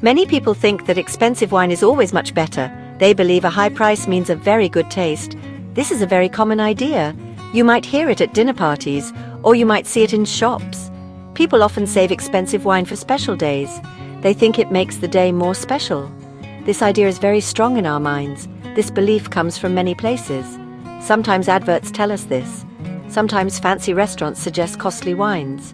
Many people think that expensive wine is always much better. They believe a high price means a very good taste. This is a very common idea. You might hear it at dinner parties, or you might see it in shops. People often save expensive wine for special days. They think it makes the day more special. This idea is very strong in our minds. This belief comes from many places. Sometimes adverts tell us this. Sometimes fancy restaurants suggest costly wines.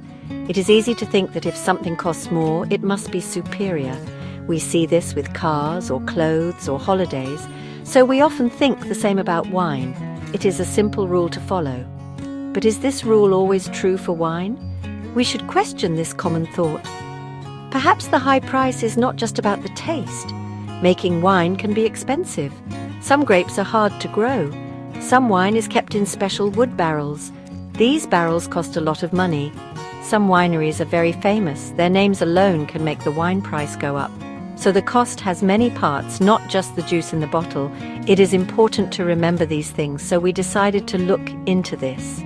It is easy to think that if something costs more, it must be superior. We see this with cars or clothes or holidays, so we often think the same about wine. It is a simple rule to follow. But is this rule always true for wine? We should question this common thought. Perhaps the high price is not just about the taste. Making wine can be expensive. Some grapes are hard to grow. Some wine is kept in special wood barrels. These barrels cost a lot of money. Some wineries are very famous. Their names alone can make the wine price go up. So the cost has many parts, not just the juice in the bottle. It is important to remember these things, so we decided to look into this.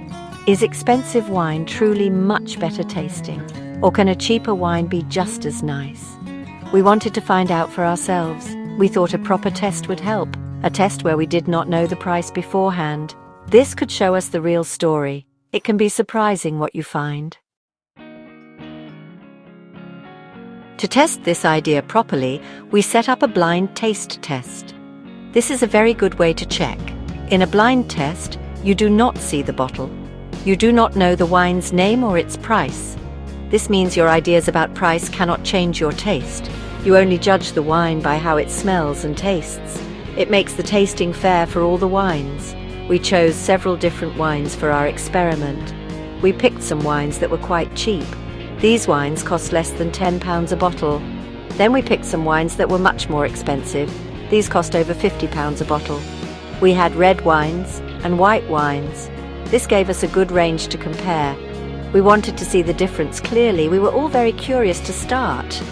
Is expensive wine truly much better tasting? Or can a cheaper wine be just as nice? We wanted to find out for ourselves. We thought a proper test would help, a test where we did not know the price beforehand. This could show us the real story. It can be surprising what you find. To test this idea properly, we set up a blind taste test. This is a very good way to check. In a blind test, you do not see the bottle. You do not know the wine's name or its price. This means your ideas about price cannot change your taste. You only judge the wine by how it smells and tastes. It makes the tasting fair for all the wines. We chose several different wines for our experiment. We picked some wines that were quite cheap. These wines cost less than £10 a bottle. Then we picked some wines that were much more expensive. These cost over £50 a bottle. We had red wines and white wines. This gave us a good range to compare. We wanted to see the difference clearly. We were all very curious to start.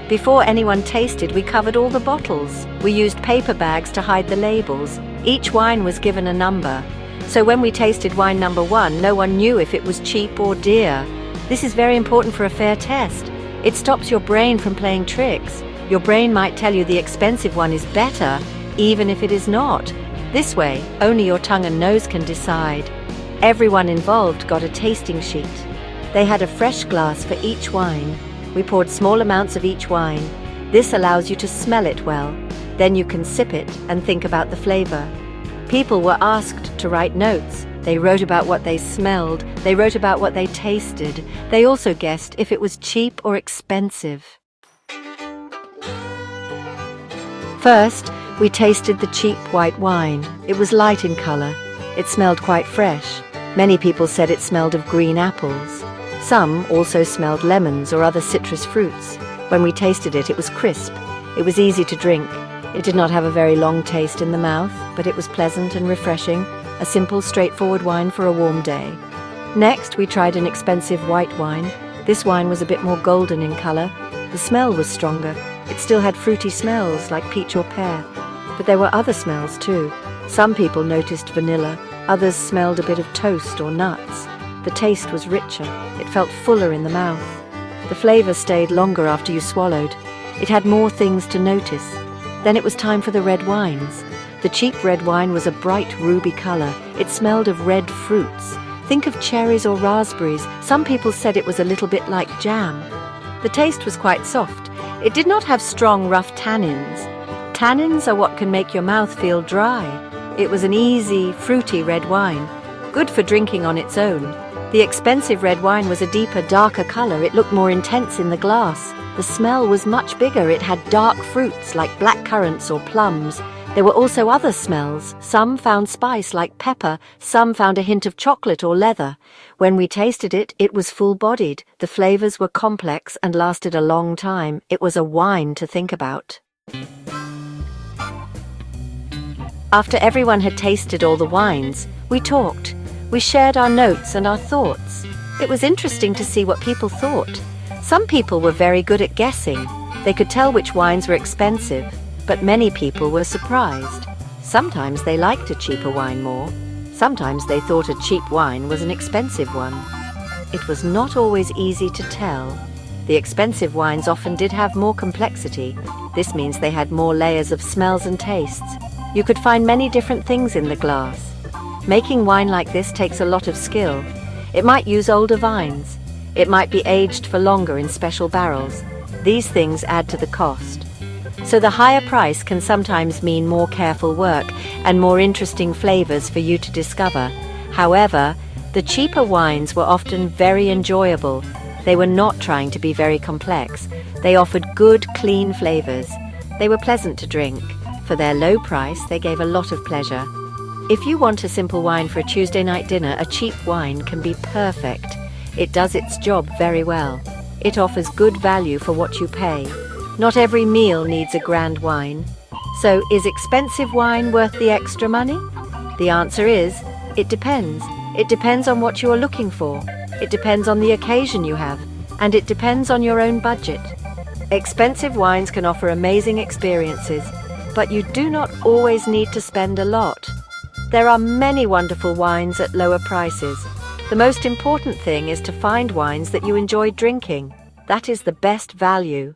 Before anyone tasted, we covered all the bottles. We used paper bags to hide the labels. Each wine was given a number. So when we tasted wine number 1, no one knew if it was cheap or dear. This is very important for a fair test. It stops your brain from playing tricks. Your brain might tell you the expensive one is better, even if it is not. This way, only your tongue and nose can decide. Everyone involved got a tasting sheet. They had a fresh glass for each wine. We poured small amounts of each wine. This allows you to smell it well. Then you can sip it and think about the flavor. People were asked to write notes. They wrote about what they smelled. They wrote about what they tasted. They also guessed if it was cheap or expensive. First, we tasted the cheap white wine. It was light in color. It smelled quite fresh. Many people said it smelled of green apples. Some also smelled lemons or other citrus fruits. When we tasted it, it was crisp. It was easy to drink. It did not have a very long taste in the mouth, but it was pleasant and refreshing, a simple, straightforward wine for a warm day. Next, we tried an expensive white wine. This wine was a bit more golden in color. The smell was stronger. It still had fruity smells like peach or pear. But there were other smells too. Some people noticed vanilla. Others smelled a bit of toast or nuts. The taste was richer. It felt fuller in the mouth. The flavor stayed longer after you swallowed. It had more things to notice. Then it was time for the red wines. The cheap red wine was a bright ruby color. It smelled of red fruits. Think of cherries or raspberries. Some people said it was a little bit like jam. The taste was quite soft. It did not have strong, rough tannins. Tannins are what can make your mouth feel dry. It was an easy, fruity red wine, good for drinking on its own. The expensive red wine was a deeper, darker color. It looked more intense in the glass. The smell was much bigger. It had dark fruits like black currants or plums. There were also other smells. Some found spice like pepper. Some found a hint of chocolate or leather. When we tasted it, it was full-bodied. The flavors were complex and lasted a long time. It was a wine to think about. After everyone had tasted all the wines, we talked. We shared our notes and our thoughts. It was interesting to see what people thought. Some people were very good at guessing. They could tell which wines were expensive, but many people were surprised. Sometimes they liked a cheaper wine more. Sometimes they thought a cheap wine was an expensive one. It was not always easy to tell. The expensive wines often did have more complexity. This means they had more layers of smells and tastes. You could find many different things in the glass. Making wine like this takes a lot of skill. It might use older vines. It might be aged for longer in special barrels. These things add to the cost. So the higher price can sometimes mean more careful work and more interesting flavors for you to discover. However, the cheaper wines were often very enjoyable. They were not trying to be very complex. They offered good, clean flavors. They were pleasant to drink. For their low price, they gave a lot of pleasure. If you want a simple wine for a Tuesday night dinner, a cheap wine can be perfect. It does its job very well. It offers good value for what you pay. Not every meal needs a grand wine. So, is expensive wine worth the extra money? The answer is, it depends. It depends on what you are looking for. It depends on the occasion you have. And it depends on your own budget. Expensive wines can offer amazing experiences, but you do not always need to spend a lot. There are many wonderful wines at lower prices. The most important thing is to find wines that you enjoy drinking. That is the best value.